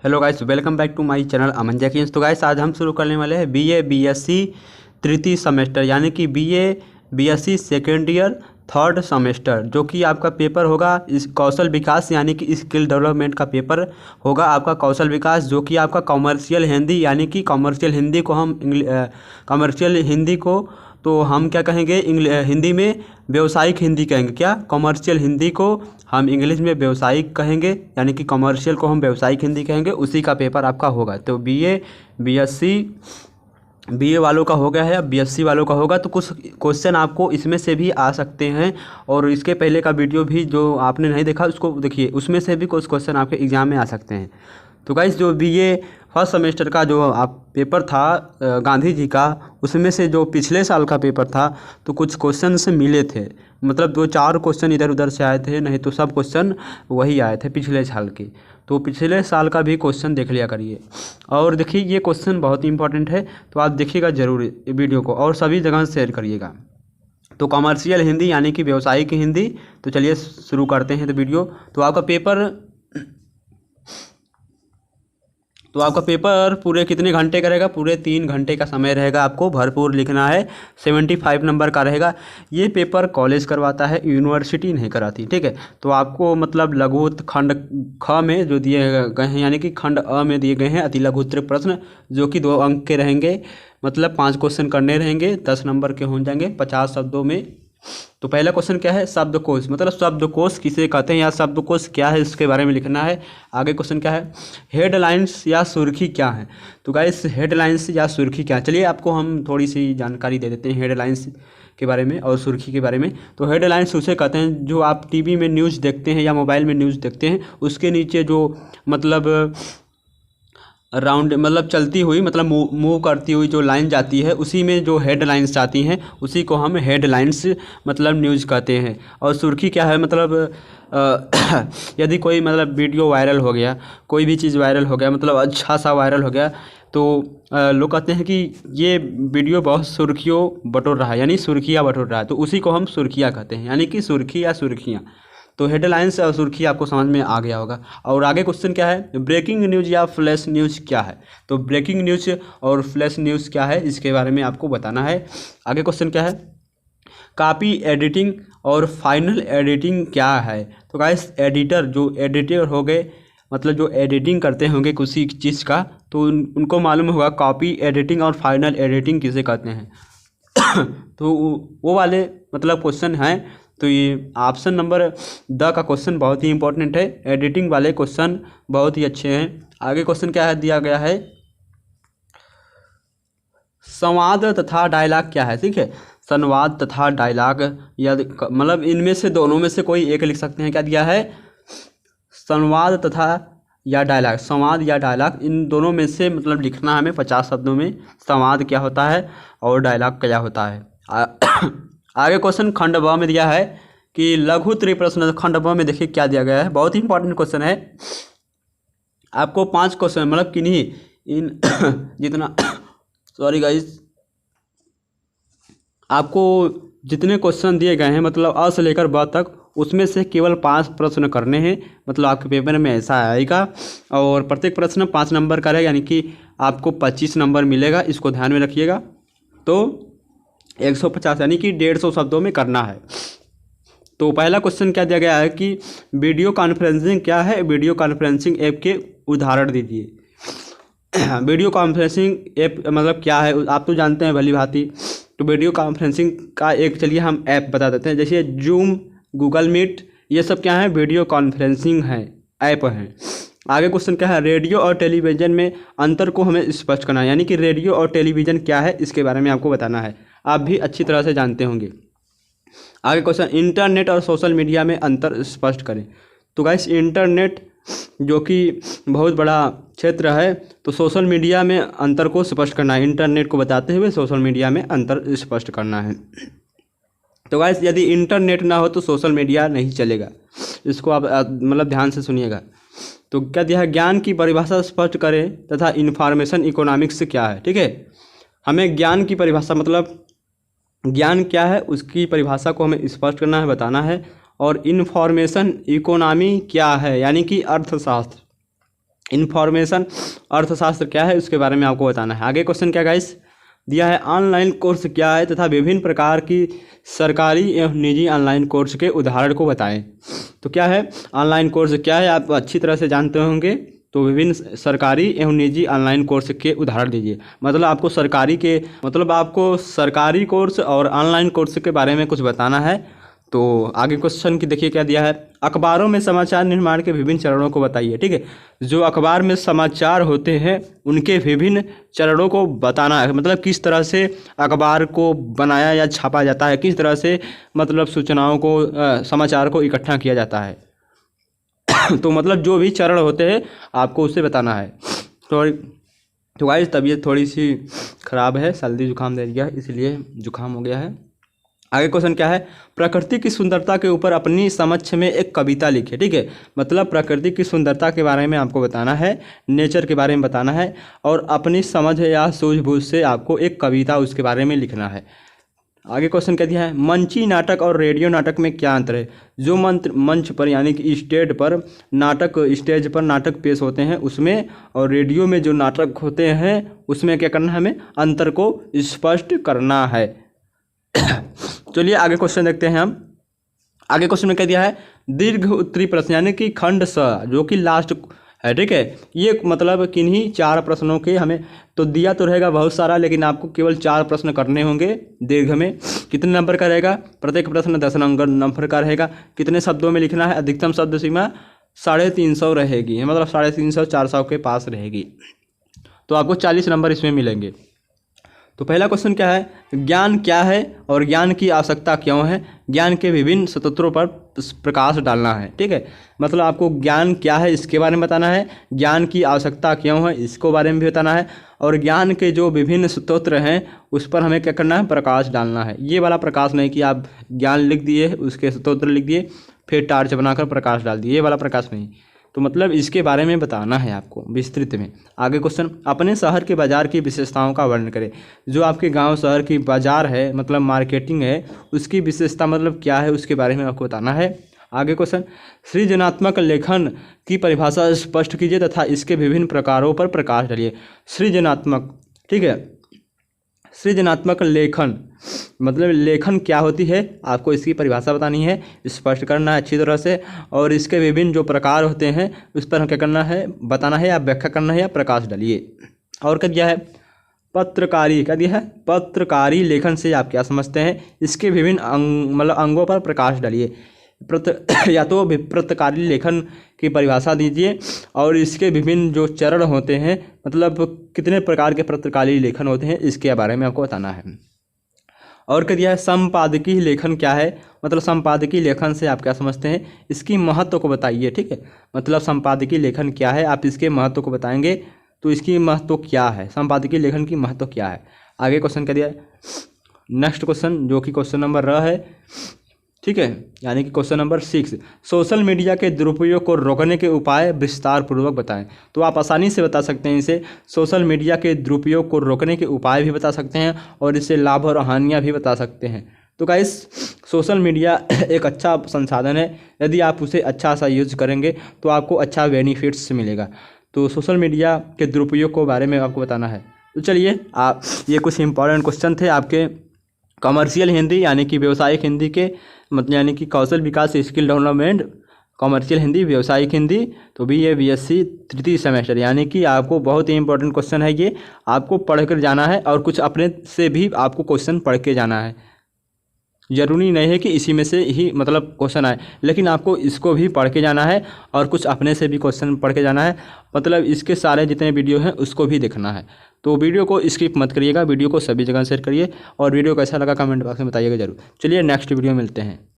Hello guys, welcome back to my channel Aman Jackins. तो guys आज हम शुरू करने वाले हैं बीए बीएससी तृतीय सेमेस्टर यानी कि BA BSc second year third semester, जो कि आपका पेपर होगा इस कौशल विकास यानी कि स्किल डेवलपमेंट का पेपर होगा आपका कौशल विकास, जो कि आपका कॉमर्शियल हिंदी यानी कि कॉमर्शियल हिंदी को हम कॉमर्शियल हिंदी को तो हम क्या कहेंगे हिंदी में व्यावसायिक हिंदी कहेंगे। क्या कॉमर्शियल हिंदी को हम इंग्लिश में व्यावसायिक कहेंगे यानी कि कॉमर्शियल को हम व्यावसायिक हिंदी कहेंगे। उसी का पेपर आपका होगा। तो बीए वालों का हो गया है, अब बीएससी वालों का होगा। तो कुछ क्वेश्चन आपको इसमें से भी आ सकते हैं, और इसके पहले का वीडियो भी जो आपने नहीं देखा उसको देखिए, उसमें से भी कुछ क्वेश्चन आपके एग्ज़ाम में आ सकते हैं। तो गाइस जो बीए फर्स्ट सेमेस्टर का जो आप पेपर था गांधी जी का, उसमें से जो पिछले साल का पेपर था तो कुछ क्वेश्चन से मिले थे, मतलब 2-4 क्वेश्चन इधर उधर से आए थे, नहीं तो सब क्वेश्चन वही आए थे पिछले साल के। तो पिछले साल का भी क्वेश्चन देख लिया करिए। और देखिए ये क्वेश्चन बहुत ही इंपॉर्टेंट है, तो आप देखिएगा ज़रूर वीडियो को और सभी जगह शेयर करिएगा। तो कॉमर्शियल हिंदी यानी कि व्यावसायिक हिंदी। तो चलिए शुरू करते हैं। तो आपका पेपर पूरे कितने घंटे का रहेगा? पूरे 3 घंटे का समय रहेगा। आपको भरपूर लिखना है। 75 नंबर का रहेगा। ये पेपर कॉलेज करवाता है, यूनिवर्सिटी नहीं कराती, ठीक है। तो आपको मतलब लघुत्तर खंड ख में जो दिए गए हैं यानी कि खंड अ में दिए गए हैं अति लघुत्तर प्रश्न, जो कि 2 अंक के रहेंगे, मतलब 5 क्वेश्चन करने रहेंगे, 10 नंबर के हो जाएंगे 50 शब्दों में। तो पहला क्वेश्चन क्या है? शब्दकोश, मतलब शब्दकोश किसे कहते हैं या शब्दकोश क्या है इसके बारे में लिखना है। आगे क्वेश्चन क्या है? हेडलाइंस या सुर्खी क्या है? तो गाइस हेडलाइंस या सुर्खी क्या है, चलिए आपको हम थोड़ी सी जानकारी दे देते हैं हेडलाइंस के बारे में और सुर्खी के बारे में। तो हेडलाइंस उसे कहते हैं जो आप टीवी में न्यूज़ देखते हैं या मोबाइल में न्यूज़ देखते हैं, उसके नीचे जो मतलब राउंड मतलब चलती हुई मतलब मूव करती हुई जो लाइन जाती है, उसी में जो हेडलाइंस आती हैं उसी को हम हेडलाइंस मतलब न्यूज़ कहते हैं। और सुर्खी क्या है? मतलब यदि कोई मतलब वीडियो वायरल हो गया, कोई भी चीज़ वायरल हो गया, मतलब अच्छा सा वायरल हो गया, तो लोग कहते हैं कि ये वीडियो बहुत सुर्खियों बटोर रहा है, यानी सुर्खियाँ बटोर रहा है, तो उसी को हम सुर्खियाँ कहते हैं, यानी कि सुर्खी या सुर्खियाँ। तो हेडलाइंस और सुर्खी आपको समझ में आ गया होगा। और आगे क्वेश्चन क्या है? ब्रेकिंग न्यूज़ या फ्लैश न्यूज़ क्या है? तो ब्रेकिंग न्यूज़ और फ्लैश न्यूज़ क्या है इसके बारे में आपको बताना है। आगे क्वेश्चन क्या है? कॉपी एडिटिंग और फाइनल एडिटिंग क्या है? तो गाइस एडिटर जो एडिटर हो गए, मतलब जो एडिटिंग करते होंगे किसी चीज़ का, तो उनको मालूम होगा कॉपी एडिटिंग और फाइनल एडिटिंग किसे कहते हैं। तो वो वाले मतलब क्वेश्चन हैं। तो ये ऑप्शन नंबर द का क्वेश्चन बहुत ही इंपॉर्टेंट है। एडिटिंग वाले क्वेश्चन बहुत ही अच्छे हैं। आगे क्वेश्चन क्या है दिया गया है? संवाद तथा डायलॉग क्या है? ठीक है, संवाद तथा डायलॉग या मतलब इनमें से दोनों में से कोई एक लिख सकते हैं। क्या दिया है? संवाद तथा या डायलॉग, संवाद या डायलॉग, इन दोनों में से मतलब लिखना है हमें 50 शब्दों में। संवाद क्या होता है और डायलॉग क्या होता है। आगे क्वेश्चन खंड ब में दिया है कि लघु त्रिप्रश्न। खंड ब में देखिए क्या दिया गया है, बहुत ही इंपॉर्टेंट क्वेश्चन है। आपको 5 क्वेश्चन मतलब किन्हीं इन जितना सॉरी गाइस, आपको जितने क्वेश्चन दिए गए हैं मतलब अ से लेकर ब तक, उसमें से केवल 5 प्रश्न करने हैं। मतलब आपके पेपर में ऐसा आएगा, और प्रत्येक प्रश्न 5 नंबर का रहेगा, यानी कि आपको 25 नंबर मिलेगा। इसको ध्यान में रखिएगा। तो 150 यानी कि 150 शब्दों में करना है। तो पहला क्वेश्चन क्या दिया गया है कि वीडियो कॉन्फ्रेंसिंग क्या है? वीडियो कॉन्फ्रेंसिंग ऐप के उदाहरण दीजिए। वीडियो कॉन्फ्रेंसिंग ऐप मतलब क्या है, आप तो जानते हैं भली भांति। तो वीडियो कॉन्फ्रेंसिंग का एक चलिए हम ऐप बता देते हैं, जैसे जूम, गूगल मीट, ये सब क्या है? वीडियो कॉन्फ्रेंसिंग है, ऐप हैं। आगे क्वेश्चन क्या है? रेडियो और टेलीविज़न में अंतर को हमें स्पष्ट करना है, यानी कि रेडियो और टेलीविज़न क्या है इसके बारे में आपको बताना है। आप भी अच्छी तरह से जानते होंगे। आगे क्वेश्चन इंटरनेट और सोशल मीडिया में अंतर स्पष्ट करें। तो गाइस इंटरनेट जो कि बहुत बड़ा क्षेत्र है, तो सोशल मीडिया में अंतर को स्पष्ट करना है। इंटरनेट को बताते हुए सोशल मीडिया में अंतर स्पष्ट करना है। तो गाइस यदि इंटरनेट ना हो तो सोशल मीडिया नहीं चलेगा। इसको आप मतलब ध्यान से सुनिएगा। तो क्या दिया है? ज्ञान की परिभाषा स्पष्ट करें तथा इन्फॉर्मेशन इकोनॉमिक्स क्या है? ठीक है, हमें ज्ञान की परिभाषा मतलब ज्ञान क्या है उसकी परिभाषा को हमें स्पष्ट करना है, बताना है। और इन्फॉर्मेशन इकोनॉमी क्या है, यानी कि अर्थशास्त्र। इन्फॉर्मेशन अर्थशास्त्र क्या है उसके बारे में आपको बताना है। आगे क्वेश्चन क्या गाइस दिया है, ऑनलाइन कोर्स क्या है तथा विभिन्न प्रकार की सरकारी एवं निजी ऑनलाइन कोर्स के उदाहरण को बताएं। तो क्या है ऑनलाइन कोर्स क्या है आप अच्छी तरह से जानते होंगे। तो विभिन्न सरकारी एवं निजी ऑनलाइन कोर्स के उदाहरण दीजिए। मतलब आपको सरकारी कोर्स और ऑनलाइन कोर्स के बारे में कुछ बताना है। तो आगे क्वेश्चन की देखिए क्या दिया है, अखबारों में समाचार निर्माण के विभिन्न चरणों को बताइए। ठीक है, जो अखबार में समाचार होते हैं उनके विभिन्न चरणों को बताना है। मतलब किस तरह से अखबार को बनाया या छापा जाता है, किस तरह से मतलब सूचनाओं को समाचार को इकट्ठा किया जाता है। तो मतलब जो भी चरण होते हैं आपको उसे बताना है। तो गाइस तबीयत थोड़ी सी ख़राब है, सर्दी जुकाम दे दिया इसलिए जुकाम हो गया है। आगे क्वेश्चन क्या है, प्रकृति की सुंदरता के ऊपर अपनी समझ में एक कविता लिखे। ठीक है, मतलब प्रकृति की सुंदरता के बारे में आपको बताना है, नेचर के बारे में बताना है और अपनी समझ या सूझबूझ से आपको एक कविता उसके बारे में लिखना है। आगे क्वेश्चन क्या दिया है, मंची नाटक और रेडियो नाटक में क्या अंतर है। जो मंच पर यानी कि स्टेज पर नाटक पेश होते हैं उसमें और रेडियो में जो नाटक होते हैं उसमें क्या करना है, हमें अंतर को स्पष्ट करना है। चलिए आगे क्वेश्चन देखते हैं हम। आगे क्वेश्चन में क्या दिया है, दीर्घ उत्तरी प्रश्न यानी कि खंड स जो कि लास्ट है। ठीक है, ये मतलब किन्हीं 4 प्रश्नों के हमें तो दिया तो रहेगा बहुत सारा, लेकिन आपको केवल 4 प्रश्न करने होंगे। दीर्घ में कितने नंबर का रहेगा, प्रत्येक प्रश्न 10 नंबर का रहेगा। कितने शब्दों में लिखना है, अधिकतम शब्द सीमा 350 रहेगी, मतलब 350 400 के पास रहेगी। तो आपको 40 नंबर इसमें मिलेंगे। तो पहला क्वेश्चन क्या है, ज्ञान क्या है और ज्ञान की आवश्यकता क्यों है। ज्ञान के विभिन्न स्रोतों पर प्रकाश डालना है। ठीक है, मतलब आपको ज्ञान क्या है इसके बारे में बताना है, ज्ञान की आवश्यकता क्यों है इसको बारे में भी बताना है और ज्ञान के जो विभिन्न स्रोत हैं उस पर हमें क्या करना है, प्रकाश डालना है। ये वाला प्रकाश नहीं कि आप ज्ञान लिख दिए उसके स्रोत लिख दिए फिर टार्च बनाकर प्रकाश डाल दिए, ये वाला प्रकाश नहीं। तो मतलब इसके बारे में बताना है आपको विस्तृत में। आगे क्वेश्चन, अपने शहर के बाज़ार की विशेषताओं का वर्णन करें। जो आपके गांव शहर की बाज़ार है मतलब मार्केटिंग है उसकी विशेषता मतलब क्या है उसके बारे में आपको बताना है। आगे क्वेश्चन, सृजनात्मक लेखन की परिभाषा स्पष्ट कीजिए तथा इसके विभिन्न प्रकारों पर प्रकाश डालिए। सृजनात्मक, ठीक है, सृजनात्मक लेखन मतलब लेखन क्या होती है आपको इसकी परिभाषा बतानी है, स्पष्ट करना है अच्छी तरह से और इसके विभिन्न जो प्रकार होते हैं उस पर हम क्या करना है, बताना है या व्याख्या करना है या प्रकाश डालिए। और क्या दिया है, पत्रकारी, क्या दिया है, पत्रकारी लेखन से आप क्या समझते हैं, इसके विभिन्न मतलब अंगों पर प्रकाश डालिए। या तो पत्रकारी लेखन की परिभाषा दीजिए और इसके विभिन्न जो चरण होते हैं मतलब कितने प्रकार के पत्रकारी लेखन होते हैं इसके बारे में आपको बताना है। और क्या दिया है, संपादकीय लेखन क्या है, मतलब संपादकीय लेखन से आप क्या समझते हैं, इसकी महत्व को बताइए। ठीक है, मतलब संपादकीय लेखन क्या है आप इसके महत्व को बताएंगे। तो इसकी महत्व क्या है, संपादकीय लेखन की महत्व क्या है। आगे क्वेश्चन क्या दिया है, नेक्स्ट क्वेश्चन जो कि क्वेश्चन नंबर है, ठीक है, यानी कि क्वेश्चन नंबर 6, सोशल मीडिया के दुरुपयोग को रोकने के उपाय विस्तार पूर्वक बताएं। तो आप आसानी से बता सकते हैं इसे, सोशल मीडिया के दुरुपयोग को रोकने के उपाय भी बता सकते हैं और इससे लाभ और हानियां भी बता सकते हैं। तो गाइस सोशल मीडिया एक अच्छा संसाधन है, यदि आप उसे अच्छा सा यूज करेंगे तो आपको अच्छा बेनिफिट्स मिलेगा। तो सोशल मीडिया के दुरुपयोग के बारे में आपको बताना है। तो चलिए आप ये कुछ इंपॉर्टेंट क्वेश्चन थे आपके कमर्शियल हिंदी यानी कि व्यवसायिक हिंदी के, मतलब यानी कि कौशल विकास स्किल डेवलपमेंट कमर्शियल हिंदी व्यवसायिक हिंदी। तो भी ये BSc तृतीय सेमेस्टर यानी कि आपको बहुत ही इंपॉर्टेंट क्वेश्चन है, ये आपको पढ़ कर जाना है और कुछ अपने से भी आपको क्वेश्चन पढ़ के जाना है। ज़रूरी नहीं है कि इसी में से ही मतलब क्वेश्चन आए, लेकिन आपको इसको भी पढ़ के जाना है और कुछ अपने से भी क्वेश्चन पढ़ के जाना है। मतलब इसके सारे जितने वीडियो हैं उसको भी देखना है। तो वीडियो को स्किप मत करिएगा, वीडियो को सभी जगह शेयर करिए और वीडियो कैसा लगा कमेंट बॉक्स में बताइएगा ज़रूर। चलिए नेक्स्ट वीडियो मिलते हैं।